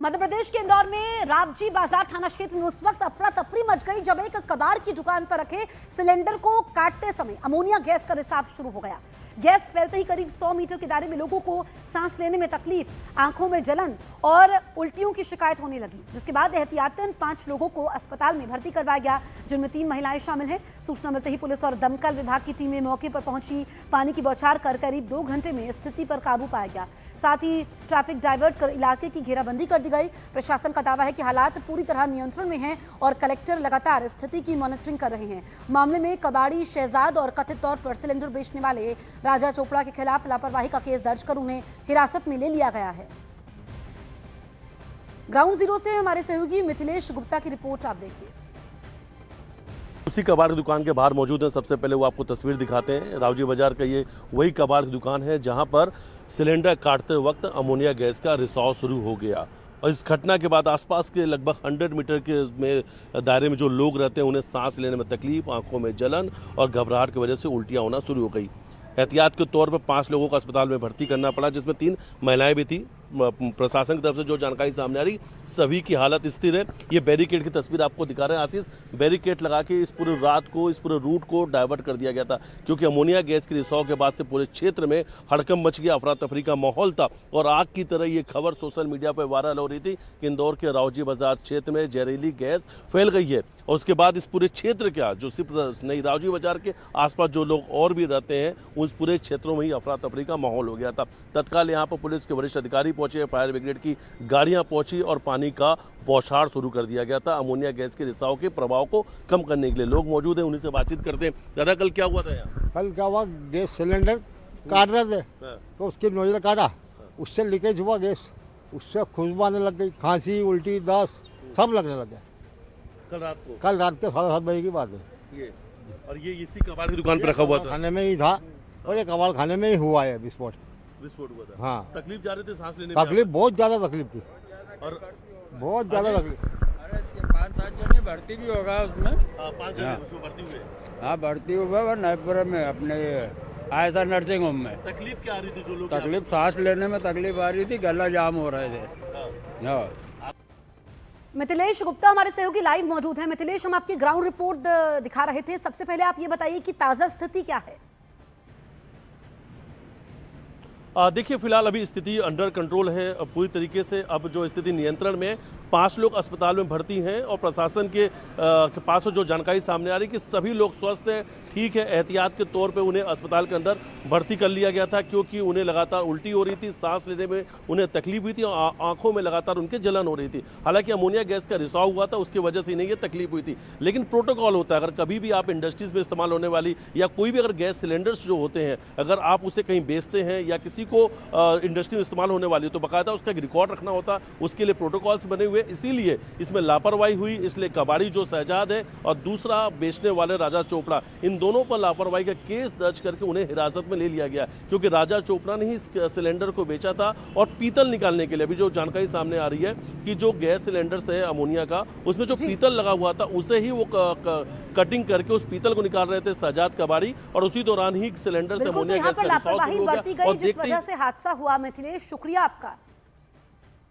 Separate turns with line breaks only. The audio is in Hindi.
मध्य प्रदेश के इंदौर में रावजी बाजार थाना क्षेत्र में उस वक्त अफरा तफरी मच गई जब एक कबाड़ की दुकान पर रखे सिलेंडर को काटते समय अमोनिया गैस का रिसाव शुरू हो गया। गैस फैलते ही करीब 100 मीटर के दायरे में लोगों को सांस लेने में तकलीफ, आंखों में जलन और उल्टियों की शिकायत होने लगी, जिसके बाद एहतियातन 5 लोगों को अस्पताल में भर्ती करवाया गया, जिनमें 3 महिलाएं शामिल हैं। सूचना मिलते ही पुलिस और दमकल विभाग की टीमें मौके पर पहुंची। पानी की बौछार कर करीब 2 घंटे में स्थिति पर काबू पाया गया। साथ ही ट्रैफिक डाइवर्ट कर इलाके की घेराबंदी कर दी गई। प्रशासन का दावा है कि हालात पूरी तरह नियंत्रण में हैं और कलेक्टर लगातार स्थिति की मॉनिटरिंग कर रहे हैं। मामले में कबाड़ी शहजाद और कथित तौर पर सिलेंडर बेचने वाले राजा चोपड़ा के खिलाफ लापरवाही का केस दर्ज कर उन्हें हिरासत में ले लिया गया है। ग्राउंड जीरो से हमारे सहयोगी मिथिलेश गुप्ता की रिपोर्ट आप देखिए।
उसी कबाड़ की दुकान के बाहर मौजूद हैं। सबसे पहले वो आपको तस्वीर दिखाते हैं। रावजी बाजार का ये वही कबाड़ की दुकान है जहां पर सिलेंडर काटते वक्त अमोनिया गैस का रिसाव शुरू हो गया और इस घटना के बाद आसपास के लगभग 100 मीटर के दायरे में जो लोग रहते हैं उन्हें सांस लेने में तकलीफ, आंखों में जलन और घबराहट की वजह से उल्टियां होना शुरू हो गई। एहतियात के तौर पर 5 लोगों को अस्पताल में भर्ती करना पड़ा, जिसमें 3 महिलाएं भी थी। प्रशासन की तरफ से जो जानकारी सामने आ रही, सभी की हालत स्थिर है। ये बैरिकेड की तस्वीर आपको दिखा रहे हैं आशीष। बैरिकेड लगा के इस पूरे रात को, इस पूरे रूट को डाइवर्ट कर दिया गया था, क्योंकि अमोनिया गैस के रिसाव के बाद से पूरे क्षेत्र में हड़कंप मच गया, अफरा तफरी का माहौल था और आग की तरह ये खबर सोशल मीडिया पर वायरल हो रही थी कि इंदौर के रावजी बाजार क्षेत्र में जहरीली गैस फैल गई है। और उसके बाद इस पूरे क्षेत्र का जो सिर्फ नहीं, रावजी बाजार के आसपास जो लोग और भी रहते हैं, उस पूरे क्षेत्रों में ही अफरा तफरी का माहौल हो गया था। तत्काल यहाँ पर पुलिस के वरिष्ठ अधिकारी पहुंचे, फायर ब्रिगेड की गाड़ियां पहुंची और पानी का बौछार शुरू कर दिया गया था अमोनिया गैस के रिसाव के प्रभाव को कम करने के लिए। लोग मौजूद हैं, उन्हीं से बातचीत करते हैं। दादा, कल क्या हुआ था यहाँ?
कल क्या हुआ, गैस सिलेंडर काट रहे थे तो उसकी नोजल काटा, उससे लीकेज हुआ गैस, उससे खुशबू आने लग गई, खांसी, उल्टी, दस्त सब लगने लग गया।
कल रात को?
कल रात के 7:30 बजे की बात है।
ये और ये इसी कबाड़ की दुकान पर रखा हुआ था?
खाने में ही था और ये कबाड़ खाने में ही हुआ है विस्फोट
हुआ था।
हाँ,
तकलीफ जा रही थी सांस लेने में?
तकलीफ बहुत ज़्यादा तकलीफ थी
और
बहुत ज़्यादा तकलीफ।
अरे 5-7 जने भर्ती भी होगा उसमें।
5 जने उसमें भर्ती हुए?
हाँ, भर्ती हुआ है नैपुर में, अपने आयसा नर्सिंग होम में।
तकलीफ क्या आ रही थी? जो लोग
तकलीफ सांस लेने में तकलीफ आ रही थी, गला जाम हो रहे थे। हाँ।
मिथिलेश गुप्ता हमारे सहयोगी लाइव मौजूद हैं। मिथिलेश, हम आपकी ग्राउंड रिपोर्ट दिखा रहे थे। सबसे पहले आप ये बताइए कि ताजा स्थिति क्या है?
देखिए, फिलहाल अभी स्थिति अंडर कंट्रोल है पूरी तरीके से। अब जो स्थिति नियंत्रण में, 5 लोग अस्पताल में भर्ती हैं और प्रशासन के पास जो जानकारी सामने आ रही है कि सभी लोग स्वस्थ हैं, ठीक है। एहतियात के तौर पे उन्हें अस्पताल के अंदर भर्ती कर लिया गया था, क्योंकि उन्हें लगातार उल्टी हो रही थी, सांस लेने में उन्हें तकलीफ हुई थी और आंखों में लगातार उनके जलन हो रही थी। हालांकि अमोनिया गैस का रिसाव हुआ था, उसकी वजह से इन्हें ये तकलीफ हुई थी। लेकिन प्रोटोकॉल होता है, अगर कभी भी आप इंडस्ट्रीज में इस्तेमाल होने वाली या कोई भी अगर गैस सिलेंडर्स जो होते हैं, अगर आप उसे कहीं बेचते हैं या किसी को इंडस्ट्री में इस्तेमाल होने वाली है, तो बाकायदा उसका एक रिकॉर्ड रखना होता, उसके लिए प्रोटोकॉल्स बने हुए। इसीलिए इसमें लापरवाही हुई, इसलिए कबाड़ी जो शहजाद है और दूसरा बेचने वाले राजा चोपड़ा, इन दोनों पर लापरवाही का केस दर्ज करके उन्हें हिरासत में ले लिया गया, क्योंकि राजा चोपड़ा ने ही इस सिलेंडर को बेचा था और पीतल निकालने के लिए अभी जो जानकारी सामने आ रही है कि जो गैस सिलेंडर है अमोनिया का, उसमें जो पीतल लगा हुआ था उसे ही वो कटिंग करके उस पीतल को निकाल रहे थे शहजाद कबाड़ी, और उसी दौरान ही सिलेंडर से अमोनिया गैस का रिसाव शुरू हो गया।
जिस वजह से हादसा हुआ। मिथिलेश, शुक्रिया आपका।